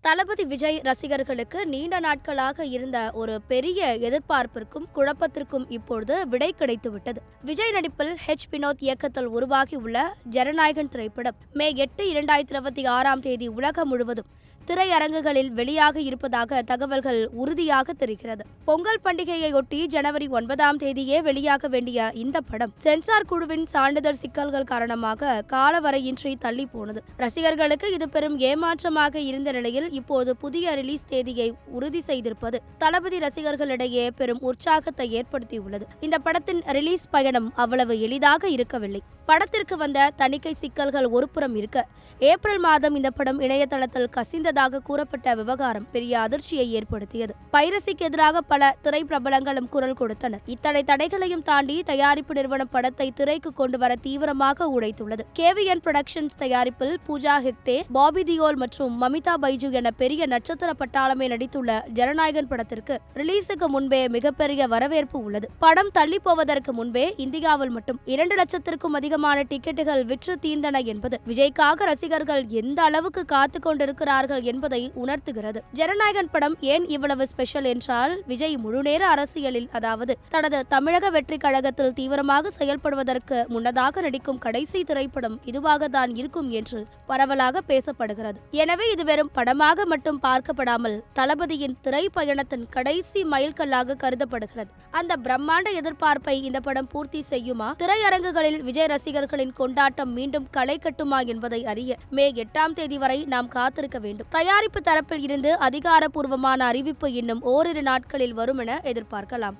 தளபதி விஜய் ரசிகர்களுக்கு நீண்ட நாட்களாக இருந்த ஒரு பெரிய எதிர்பார்ப்பிற்கும் குழப்பத்திற்கும் இப்பொழுது விடை கிடைத்துவிட்டது. விஜய் நடிப்பில் வினோத் இயக்கத்தில் உருவாகியுள்ள ஜனநாயகன் திரைப்படம் மே 8, 2026 உலகம் முழுவதும் திரையரங்குகளில் வெளியாக இருப்பதாக தகவல்கள் உறுதியாக தெரிகிறது. பொங்கல் பண்டிகையையொட்டி ஜனவரி 9 வெளியாக வேண்டிய இந்த படம் சென்சார் குழுவின் சான்றிதழ் சிக்கல்கள் காரணமாக காலவரையின்றி தள்ளி போனது. ரசிகர்களுக்கு இது பெரும் ஏமாற்றமாக இருந்த நிலையில் இப்போது புதிய ரிலீஸ் தேதியை உறுதி செய்திருப்பது தளபதி ரசிகர்களிடையே பெரும் உற்சாகத்தை ஏற்படுத்தியுள்ளது. இந்த படத்தின் ரிலீஸ் பயணம் அவ்வளவு எளிதாக இருக்கவில்லை. படத்திற்கு வந்த தணிக்கை சிக்கல்கள் ஒருபுறம் இருக்க, ஏப்ரல் மாதம் இந்த படம் இணையதளத்தில் கசிந்ததாக கூறப்பட்ட விவகாரம் பெரிய அதிர்ச்சியை ஏற்படுத்தியது. பைரசிக்கு எதிராக பல திரை பிரபலங்களும் குரல் கொடுத்தனர். இத்தனை தடைகளையும் தாண்டி தயாரிப்பு நிறுவனம் படத்தை திரைக்கு கொண்டு வர தீவிரமாக உழைத்துள்ளது. KVN புரொடக்ஷன்ஸ் தயாரிப்பில் பூஜா ஹெக்டே, பாபி தியோல் மற்றும் மமிதா பைஜு என பெரிய நட்சத்திர பட்டாளமே நடித்துள்ள ஜனநாயகன் படத்திற்கு ரிலீஸுக்கு முன்பே மிகப்பெரிய வரவேற்பு உள்ளது. படம் தள்ளி போவதற்கு முன்பே இந்தியாவில் மட்டும் 2 லட்சத்திற்கும் அதிகமான டிக்கெட்டுகள் விற்று தீர்ந்தன என்பது விஜய்க்காக ரசிகர்கள் எந்த அளவுக்கு காத்து கொண்டிருக்கிறார்கள் என்பதை உணர்த்துகிறது. ஜனநாயகன் படம் ஏன் இவ்வளவு ஸ்பெஷல் என்றால், விஜய் முழுநேர அரசியலில், அதாவது தனது தமிழக வெற்றி கழகத்தில் தீவிரமாக செயல்படுவதற்கு முன்னதாக நடிக்கும் கடைசி திரைப்படம் இதுவாக தான் இருக்கும் என்று பரவலாக பேசப்படுகிறது. எனவே இது வெறும் படமாக மட்டும் பார்க்கப்படாமல் தளபதியின் திரை பயணத்தின் கடைசி மைல்கல்லாக கருதப்படுகிறது. அந்த பிரம்மாண்ட எதிர்பார்ப்பை இந்த படம் பூர்த்தி செய்யுமா? திரையரங்குகளில் விஜய் ரசிகர்களின் கொண்டாட்டம் மீண்டும் களை கட்டுமா என்பதை அறிய மே 8 வரை நாம் காத்திருக்க வேண்டும். தயாரிப்பு தரப்பில் இருந்து அதிகாரப்பூர்வமான அறிவிப்பு இன்னும் ஓரிரு நாட்களில் வரும் என எதிர்பார்க்கலாம்.